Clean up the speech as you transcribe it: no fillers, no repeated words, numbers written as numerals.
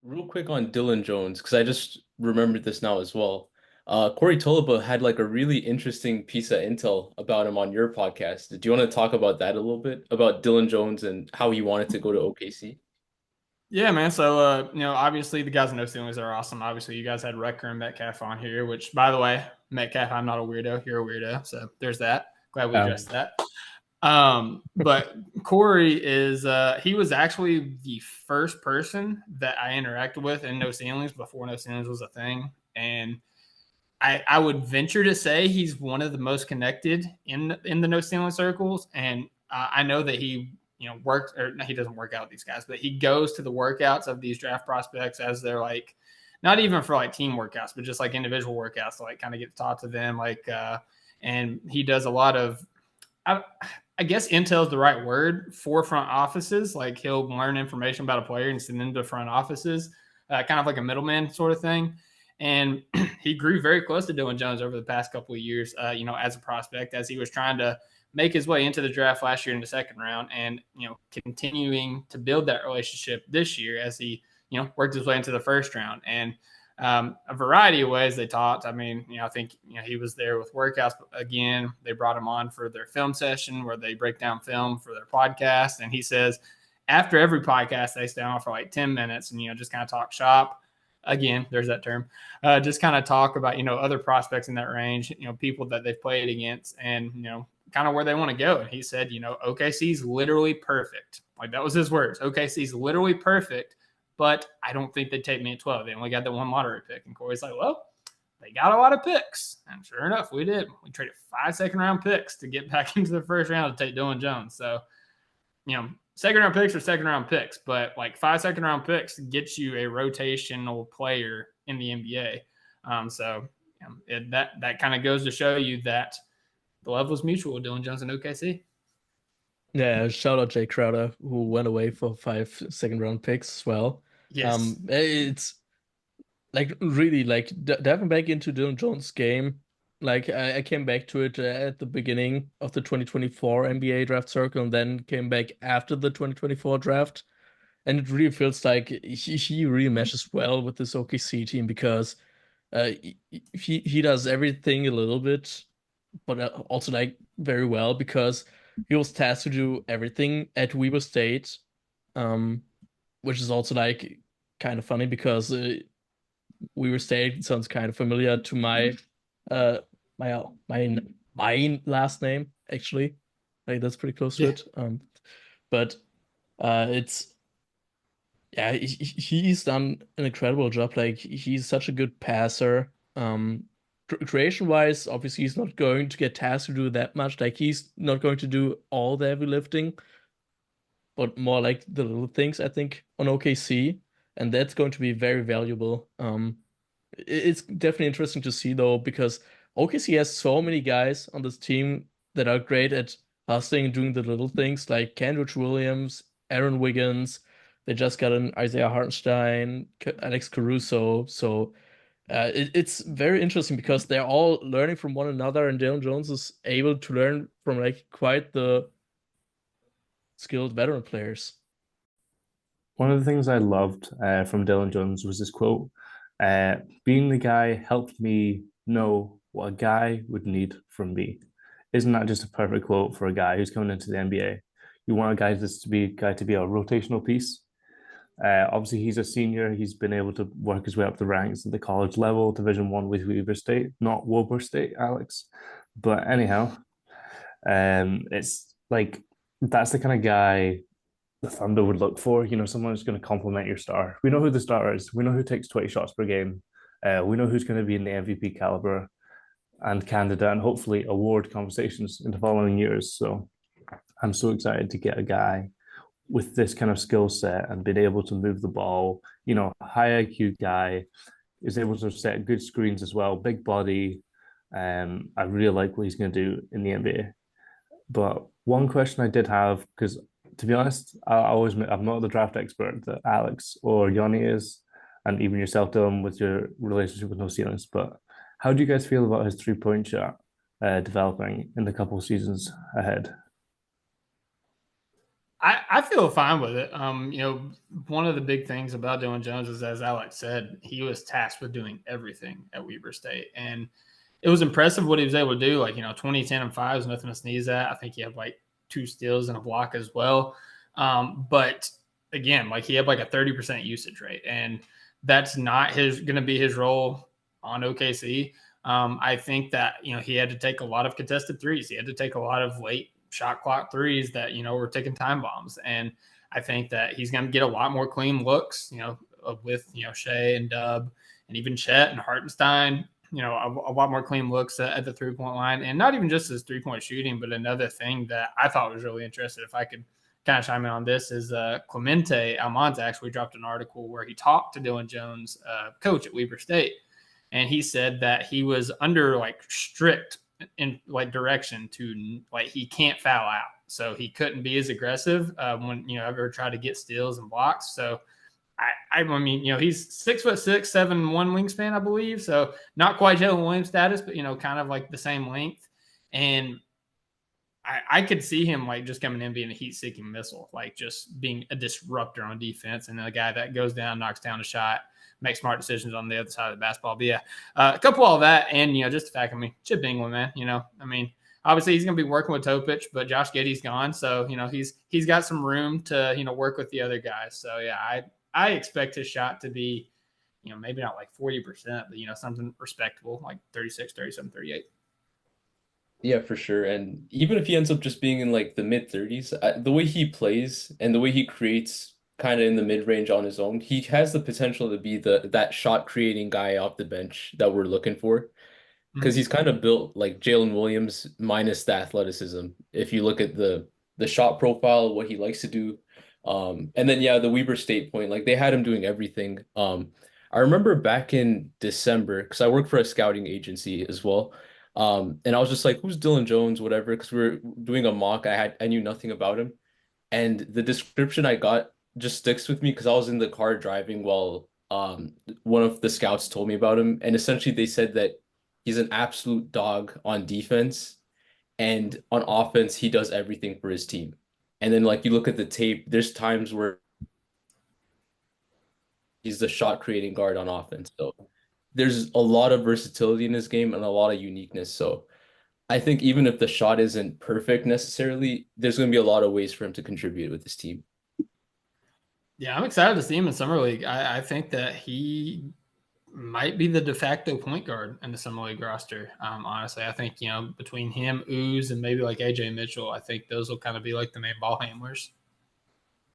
Real quick on Dillon Jones, because I just remembered this now as well. Corey Tolaba had like a really interesting piece of intel about him on your podcast. Do you want to talk about that a little bit? About Dillon Jones and how he wanted to go to OKC? Yeah, man. So, obviously the guys in No Ceilings are awesome. Obviously, you guys had Wrecker and Metcalf on here, which, by the way, Metcalf, I'm not a weirdo. You're a weirdo. So there's that. Glad we Um, addressed that. But Corey is, he was actually the first person that I interacted with in No Ceilings before No Ceilings was a thing. And I would venture to say he's one of the most connected in the No Ceiling circles. And I know that he works, or no, he doesn't work out with these guys, but he goes to the workouts of these draft prospects as they're like, not even for like team workouts, but just like individual workouts to like kind of get to talk to them. And he does a lot of, I, I guess intel is the right word for front offices. Like he'll learn information about a player and send them to front offices, kind of like a middleman sort of thing. And he grew very close to Dillon Jones over the past couple of years, as a prospect, as he was trying to make his way into the draft last year in the second round and, continuing to build that relationship this year as he, worked his way into the first round. And a variety of ways they talked. I mean, I think he was there with workouts again. They brought him on for their film session where they break down film for their podcast, and he says after every podcast they stay on for like 10 minutes and just kind of talk shop. Again, there's that term. Just kind of talk about other prospects in that range, people that they've played against, and kind of where they want to go. And he said, OKC's literally perfect. Like that was his words. OKC's literally perfect, but I don't think they'd take me at 12. They only got the one lottery pick. And Corey's like, well, they got a lot of picks. And sure enough, we did. We traded 5 second-round picks to get back into the first round to take Dillon Jones. So, second-round picks are second-round picks, but like 5 second-round picks gets you a rotational player in the NBA. That kind of goes to show you that the love was mutual with Dillon Jones and OKC. yeah, shout out Jay Crowder who went away for 5 second round picks as well. Yes. It's like really like diving back into Dylan Jones' game. Like I came back to it at the beginning of the 2024 NBA draft circle, and then came back after the 2024 draft. And it really feels like he really meshes well with this OKC team because he does everything a little bit, but also like very well because he was tasked to do everything at Weber State, um, which is also like kind of funny because Weber State sounds kind of familiar to uh my last name actually. Like that's pretty close to Yeah. it. But it's yeah, he's done an incredible job. Like he's such a good passer. Creation wise, obviously he's not going to get tasked to do that much. Like he's not going to do all the heavy lifting, but more like the little things, I think, on OKC, and that's going to be very valuable. It's definitely interesting to see though, because OKC has so many guys on this team that are great at hustling and doing the little things, like Kendrick Williams, Aaron Wiggins. They just got an Isaiah Hartenstein, Alex Caruso. So it's very interesting because they're all learning from one another, and Dillon Jones is able to learn from like quite the skilled veteran players. One of the things I loved from Dylan Jones was his quote, being the guy helped me know what a guy would need from me. Isn't that just a perfect quote for a guy who's coming into the NBA? You want a guy to be a rotational piece. Obviously, he's a senior. He's been able to work his way up the ranks at the college level, Division 1 with Weber State, not Wilbur State, Alex. But anyhow, it's like that's the kind of guy the Thunder would look for. Someone who's going to complement your star. We know who the star is. We know who takes 20 shots per game. We know who's going to be in the MVP caliber and candidate and hopefully award conversations in the following years. So I'm so excited to get a guy with this kind of skill set and being able to move the ball. High IQ guy is able to set good screens as well. Big body. I really like what he's going to do in the NBA. But one question I did have, because to be honest, I'm not the draft expert that Alex or Yanni is, and even yourself, Dylan, with your relationship with No Ceilings. But how do you guys feel about his 3 point shot developing in the couple of seasons ahead? I feel fine with it. One of the big things about Dillon Jones is, as Alex said, he was tasked with doing everything at Weber State. And it was impressive what he was able to do. Like, 20, 10, and 5 is nothing to sneeze at. I think he had like 2 steals and a block as well. But again, like he had like a 30% usage rate. And that's not going to be his role on OKC. I think that, he had to take a lot of contested threes. He had to take a lot of late shot clock threes that, were taking time bombs. And I think that he's going to get a lot more clean looks, with, Shea and Dub and even Chet and Hartenstein, a lot more clean looks at the 3-point line. And not even just his 3-point shooting, but another thing that I thought was really interesting, if I could kind of chime in on this, is Clemente Almonte actually dropped an article where he talked to Dillon Jones, coach at Weber State. And he said that he was under like strict in like direction to like he can't foul out, so he couldn't be as aggressive when ever try to get steals and blocks. So I mean, he's 6'6", 7'1" wingspan, I believe. So not quite Jalen Williams status, but kind of like the same length. And I could see him like just coming in being a heat-seeking missile, like just being a disruptor on defense, and a guy that goes down, knocks down a shot, make smart decisions on the other side of the basketball. But yeah, a couple of all that, and just the fact, Chip England, man, obviously he's going to be working with Topic, but Josh Giddey's gone, so he's got some room to work with the other guys. So yeah, I expect his shot to be, maybe not like 40%, but something respectable, like 36, 37, 38. Yeah, for sure. And even if he ends up just being in like the mid 30s, the way he plays and the way he creates kind of in the mid range on his own, he has the potential to be that shot creating guy off the bench that we're looking for. Because he's kind of built like Jalen Williams minus the athleticism. If you look at the shot profile, what he likes to do, and then yeah, the Weber State point, like they had him doing everything. I remember back in December because I work for a scouting agency as well. And I was just like, who's Dylan Jones, whatever, because we are doing a mock. I knew nothing about him, and the description I got just sticks with me because I was in the car driving while one of the scouts told me about him, and essentially they said that he's an absolute dog on defense, and on offense he does everything for his team. And then like you look at the tape, there's times where he's the shot creating guard on offense. So there's a lot of versatility in his game and a lot of uniqueness. So I think even if the shot isn't perfect necessarily, there's going to be a lot of ways for him to contribute with his team. Yeah, I'm excited to see him in Summer League. I think that he might be the de facto point guard in the Summer League roster. Honestly, I think, between him, Ooze, and maybe like AJ Mitchell, I think those will kind of be like the main ball handlers.